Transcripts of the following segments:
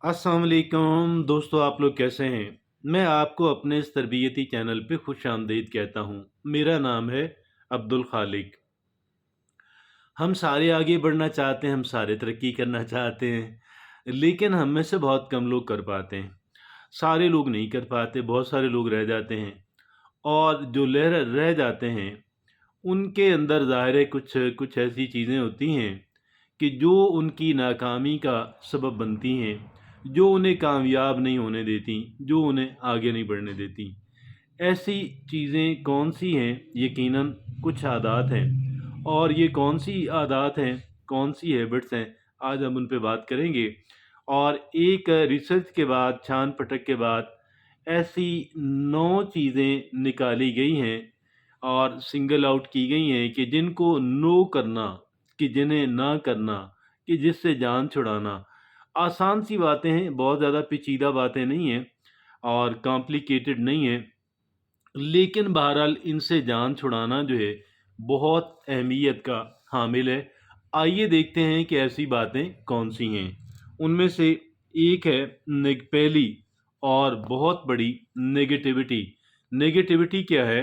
अस्सलाम वालेकुम दोस्तों, आप लोग कैसे हैं? मैं आपको अपने इस तरबियती चैनल पे खुश आमदीद कहता हूँ। मेरा नाम है अब्दुल खालिक। हम सारे आगे बढ़ना चाहते हैं, हम सारे तरक्की करना चाहते हैं, लेकिन हम में से बहुत कम लोग कर पाते हैं। सारे लोग नहीं कर पाते, बहुत सारे लोग रह जाते हैं और जो रह जाते हैं, उनके अंदर ज़ाहिर है कुछ कुछ ऐसी चीज़ें होती हैं कि जो उनकी नाकामी का सबब बनती हैं, जो उन्हें कामयाब नहीं होने देती, जो उन्हें आगे नहीं बढ़ने देती। ऐसी चीज़ें कौन-सी हैं? यकीनन कुछ आदात हैं और ये कौन-सी आदात हैं, कौन-सी हैबिट्स हैं, आज हम उन पे बात करेंगे। और एक रिसर्च के बाद, छान-पटक के बाद ऐसी 9 चीज़ें निकाली गई हैं और सिंगल आउट की गई हैं कि जिनको नो करना, कि जिन्हें ना करना, कि जिससे जान छुड़ाना। आसान सी बातें हैं, बहुत ज़्यादा पेचीदा बातें नहीं हैं और कॉम्प्लिकेटेड नहीं हैं, लेकिन बहरहाल इनसे जान छुड़ाना जो है बहुत अहमियत का हामिल है। आइए देखते हैं कि ऐसी बातें कौन-सी हैं। उनमें से एक है पहली और बहुत बड़ी नेगेटिविटी। नेगेटिविटी क्या है?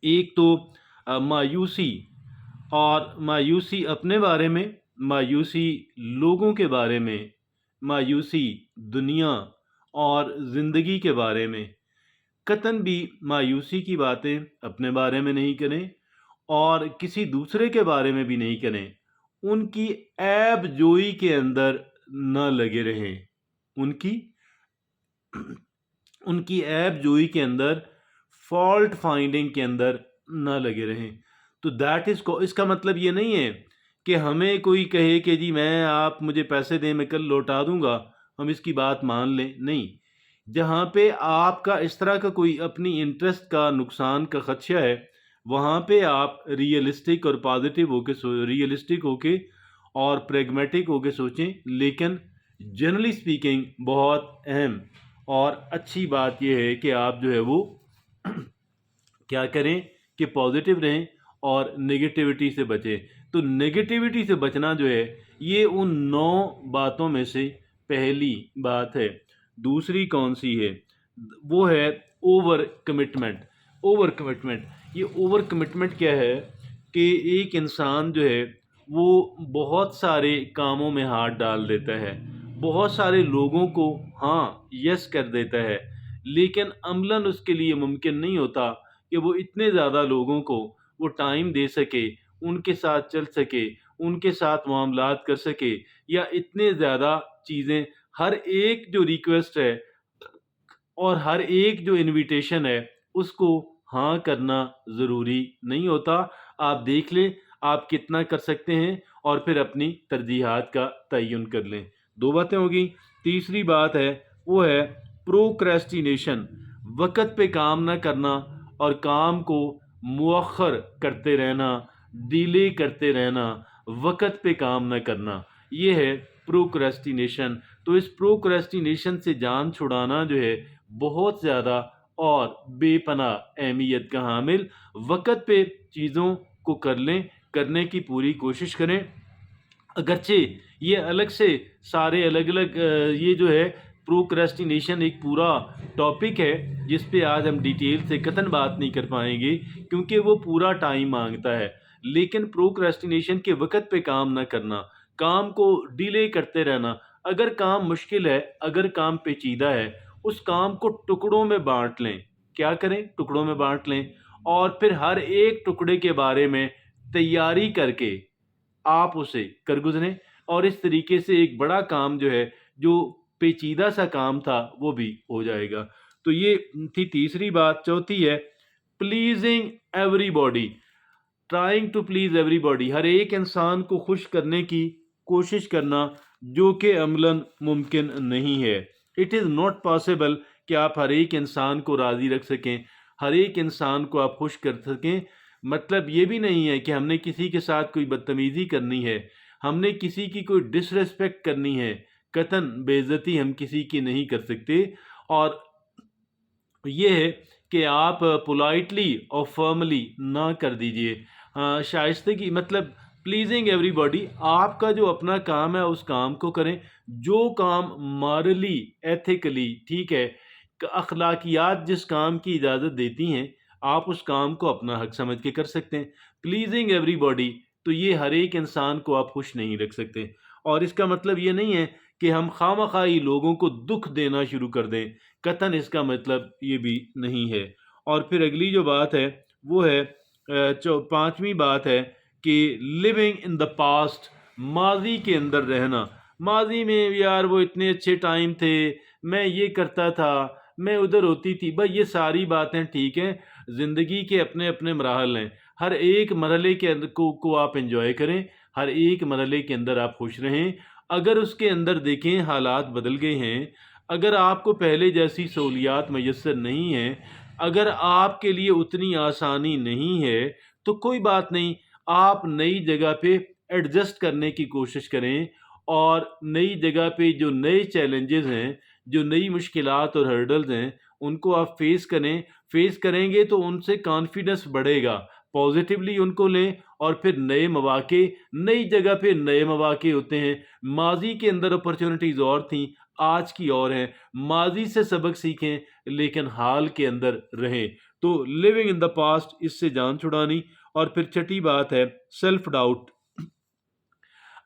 एक तो मायूसी, और मायूसी अपने बारे में, मायूसी लोगों के बारे में, मायूसी दुनिया और ज़िंदगी के बारे में। कतई भी मायूसी की बातें अपने बारे में नहीं करें और किसी दूसरे के बारे में भी नहीं करें। उनकी ऐब जोई के अंदर न लगे रहें। उनकी उनकी ऐब जोई के अंदर, फॉल्ट फाइंडिंग के अंदर ना लगे रहें। तो दैट इज़ को इसका मतलब ये नहीं है कि हमें कोई कहे कि जी मैं आप मुझे पैसे दें मैं कल लौटा दूँगा, हम इसकी बात मान लें, नहीं। जहाँ पे आपका इस तरह का कोई अपनी इंटरेस्ट का नुकसान का खदशा है, वहाँ पे आप रियलिस्टिक और पॉजिटिव होके रियलिस्टिक होके और प्रैग्मैटिक होके सोचें। लेकिन जनरली स्पीकिंग बहुत अहम और अच्छी बात यह है कि आप जो है वो क्या करें कि पॉजिटिव रहें और नेगेटिविटी से बचें। तो नेगेटिविटी से बचना जो है ये उन 9 बातों में से पहली बात है। दूसरी कौन सी है? वो है ओवर कमिटमेंट। ओवर कमिटमेंट, ये ओवर कमिटमेंट क्या है कि एक इंसान जो है वो बहुत सारे कामों में हाथ डाल देता है, बहुत सारे लोगों को हाँ यस कर देता है, लेकिन अमलन उसके लिए मुमकिन नहीं होता कि वो इतने ज़्यादा लोगों को वो टाइम दे सके, उनके साथ चल सके, उनके साथ मामलात कर सके, या इतने ज़्यादा चीज़ें, हर एक जो रिक्वेस्ट है और हर एक जो इनविटेशन है उसको हाँ करना ज़रूरी नहीं होता। आप देख लें आप कितना कर सकते हैं और फिर अपनी तरजीहात का तयन कर लें। 2 बातें हो गई। तीसरी बात है वो है प्रोक्रेस्टिनेशन, वक़्त पे काम ना करना और काम को मुअख्खर करते रहना, डिले करते रहना, वक़्त पे काम ना करना, ये है प्रोक्रेस्टिनेशन। तो इस प्रोक्रेस्टिनेशन से जान छुड़ाना जो है बहुत ज़्यादा और बेपनाह अहमियत का हामिल। वक़्त पे चीज़ों को कर लें, करने की पूरी कोशिश करें। अगरचे ये अलग से सारे अलग-अलग ये जो है प्रोक्रेस्टिनेशन एक पूरा टॉपिक है जिस पे आज हम डिटेल से कतई बात नहीं कर पाएँगे क्योंकि वो पूरा टाइम माँगता है। लेकिन प्रोक्रेस्टिनेशन के वक़्त पे काम ना करना, काम को डिले करते रहना, अगर काम मुश्किल है, अगर काम पेचीदा है, उस काम को टुकड़ों में बाँट लें। क्या करें? टुकड़ों में बाँट लें और फिर हर एक टुकड़े के बारे में तैयारी करके आप उसे कर गुज़रें और इस तरीके से एक बड़ा काम जो है, जो पेचीदा सा काम था, वो भी हो जाएगा। तो ये थी तीसरी बात। चौथी है pleasing everybody, trying to please everybody, हर एक इंसान को खुश करने की कोशिश करना, जो कि अमलन मुमकिन नहीं है। इट इज़ नॉट पॉसिबल कि आप हर एक इंसान को राज़ी रख सकें, हर एक इंसान को आप खुश कर सकें। मतलब ये भी नहीं है कि हमने किसी के साथ कोई बदतमीज़ी करनी है, हमने किसी की कोई डिसरिस्पेक्ट करनी है, कतई बेइज़्ज़ती हम किसी की नहीं कर सकते। और ये है कि आप पोलाइटली और फर्मली ना कर दीजिए। शाइस्तगी मतलब پلیزنگ ایوری باڈی، آپ کا جو اپنا کام ہے اس کام کو کریں، جو کام مارلی ایتھیکلی ٹھیک ہے، اخلاقیات جس کام کی اجازت دیتی ہیں، آپ اس کام کو اپنا حق سمجھ کے کر سکتے ہیں۔ پلیزنگ ایوری باڈی، تو یہ ہر ایک انسان کو آپ خوش نہیں رکھ سکتے، اور اس کا مطلب یہ نہیں ہے کہ ہم خواہ لوگوں کو دکھ دینا شروع کر دیں، قطعاً اس کا مطلب یہ بھی نہیں ہے۔ اور پھر اگلی جو بات ہے وہ ہے پانچویں بات ہے کہ لیونگ ان دا پاسٹ، ماضی کے اندر رہنا۔ ماضی میں یار وہ اتنے اچھے ٹائم تھے، میں یہ کرتا تھا، میں ادھر ہوتی تھی، بھائی یہ ساری باتیں ٹھیک ہیں، زندگی کے اپنے اپنے مراحل ہیں، ہر ایک مرحلے کے اندر کو آپ انجوائے کریں، ہر ایک مرحلے کے اندر آپ خوش رہیں۔ اگر اس کے اندر دیکھیں حالات بدل گئے ہیں، اگر آپ کو پہلے جیسی سہولیات میسر نہیں ہیں، اگر آپ کے لیے اتنی آسانی نہیں ہے، تو کوئی بات نہیں، آپ نئی جگہ پہ ایڈجسٹ کرنے کی کوشش کریں، اور نئی جگہ پہ جو نئے چیلنجز ہیں، جو نئی مشکلات اور ہرڈلز ہیں، ان کو آپ فیس کریں گے تو ان سے کانفیڈنس بڑھے گا، پازیٹیولی ان کو لیں، اور پھر نئے مواقع، نئی جگہ پہ نئے مواقع ہوتے ہیں۔ ماضی کے اندر اپرچونٹیز اور تھیں، آج کی اور ہیں، ماضی سے سبق سیکھیں لیکن حال کے اندر رہیں۔ تو لیونگ ان دا پاسٹ، اس سے جان چھڑانی۔ اور پھر چھٹی بات ہے سیلف ڈاؤٹ،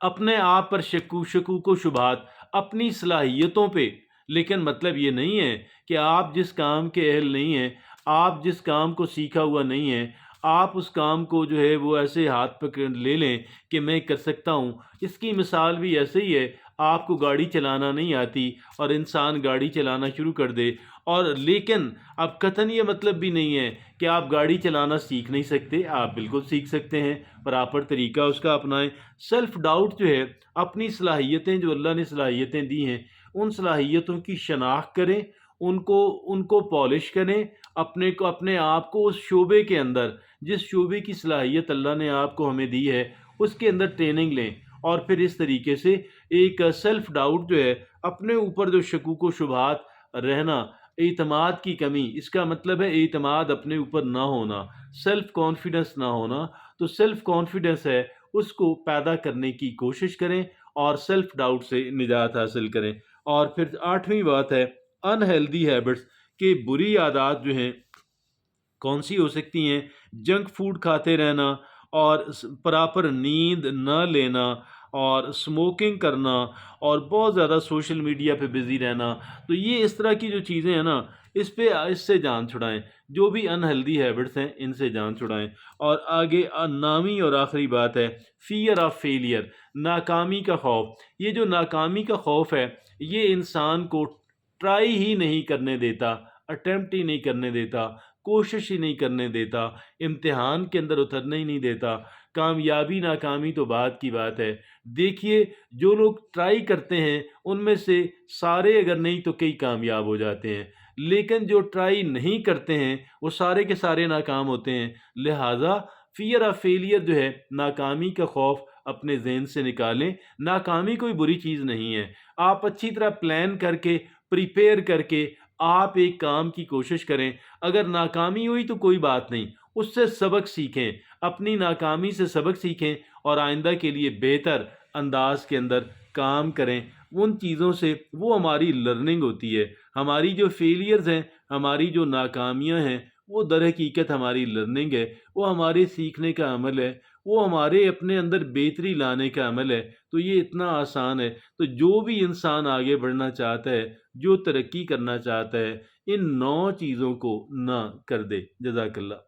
اپنے آپ پر شکوک و شبہات، اپنی صلاحیتوں پہ، لیکن مطلب یہ نہیں ہے کہ آپ جس کام کے اہل نہیں ہیں، آپ جس کام کو سیکھا ہوا نہیں ہے، آپ اس کام کو جو ہے وہ ایسے ہاتھ پکڑ لے لیں کہ میں کر سکتا ہوں۔ اس کی مثال بھی ایسے ہی ہے، آپ کو گاڑی چلانا نہیں آتی اور انسان گاڑی چلانا شروع کر دے، اور لیکن اب قطعاً یہ مطلب بھی نہیں ہے کہ آپ گاڑی چلانا سیکھ نہیں سکتے، آپ بالکل سیکھ سکتے ہیں، پراپر طریقہ اس کا اپنائیں۔ سیلف ڈاؤٹ جو ہے، اپنی صلاحیتیں جو اللہ نے صلاحیتیں دی ہیں، ان صلاحیتوں کی شناخت کریں، ان کو پالش کریں، اپنے آپ کو اس شعبے کے اندر، جس شعبے کی صلاحیت اللہ نے آپ کو ہمیں دی ہے، اس کے اندر ٹریننگ لیں، اور پھر اس طریقے سے ایک سیلف ڈاؤٹ جو ہے، اپنے اوپر جو شکوک و شبہات رہنا، اعتماد کی کمی، اس کا مطلب ہے اعتماد اپنے اوپر نہ ہونا، سیلف کانفیڈنس نہ ہونا۔ تو سیلف کانفیڈنس ہے، اس کو پیدا کرنے کی کوشش کریں، اور سیلف ڈاؤٹ سے نجات حاصل کریں۔ اور پھر آٹھویں بات ہے ان ہیلدی ہیبٹس، کہ بری عادات جو ہیں کون سی ہو سکتی ہیں؟ جنک فوڈ کھاتے رہنا، اور پراپر نیند نہ لینا، اور اسموکنگ کرنا، اور بہت زیادہ سوشل میڈیا پہ بزی رہنا۔ تو یہ اس طرح کی جو چیزیں ہیں نا، اس سے جان چھڑائیں، جو بھی ان ہیلدی ہیبٹس ہیں ان سے جان چھڑائیں۔ اور آگے نامی اور آخری بات ہے فیئر آف فیلئر، ناکامی کا خوف۔ یہ جو ناکامی کا خوف ہے، یہ انسان کو ٹرائی ہی نہیں کرنے دیتا، اٹیمپٹ ہی نہیں کرنے دیتا، کوشش ہی نہیں کرنے دیتا، امتحان کے اندر اترنے ہی نہیں دیتا۔ کامیابی ناکامی تو بعد کی بات ہے۔ دیکھیے، جو لوگ ٹرائی کرتے ہیں ان میں سے سارے اگر نہیں تو کئی کامیاب ہو جاتے ہیں، لیکن جو ٹرائی نہیں کرتے ہیں وہ سارے کے سارے ناکام ہوتے ہیں۔ لہٰذا فیئر آف فیلئر جو ہے، ناکامی کا خوف اپنے ذہن سے نکالیں۔ ناکامی کوئی بری چیز نہیں ہے، آپ اچھی طرح پلان کر کے، پریپیئر کر کے آپ ایک کام کی کوشش کریں، اگر ناکامی ہوئی تو کوئی بات نہیں، اس سے سبق سیکھیں، اپنی ناکامی سے سبق سیکھیں، اور آئندہ کے لیے بہتر انداز کے اندر کام کریں۔ ان چیزوں سے وہ ہماری لرننگ ہوتی ہے، ہماری جو فیلیئرز ہیں، ہماری جو ناکامیاں ہیں، وہ در حقیقت ہماری لرننگ ہے، وہ ہمارے سیکھنے کا عمل ہے، وہ ہمارے اپنے اندر بہتری لانے کا عمل ہے۔ تو یہ اتنا آسان ہے۔ تو جو بھی انسان آگے بڑھنا چاہتا ہے، جو ترقی کرنا چاہتا ہے، ان 9 چیزوں کو نہ کر دے۔ جزاک اللہ۔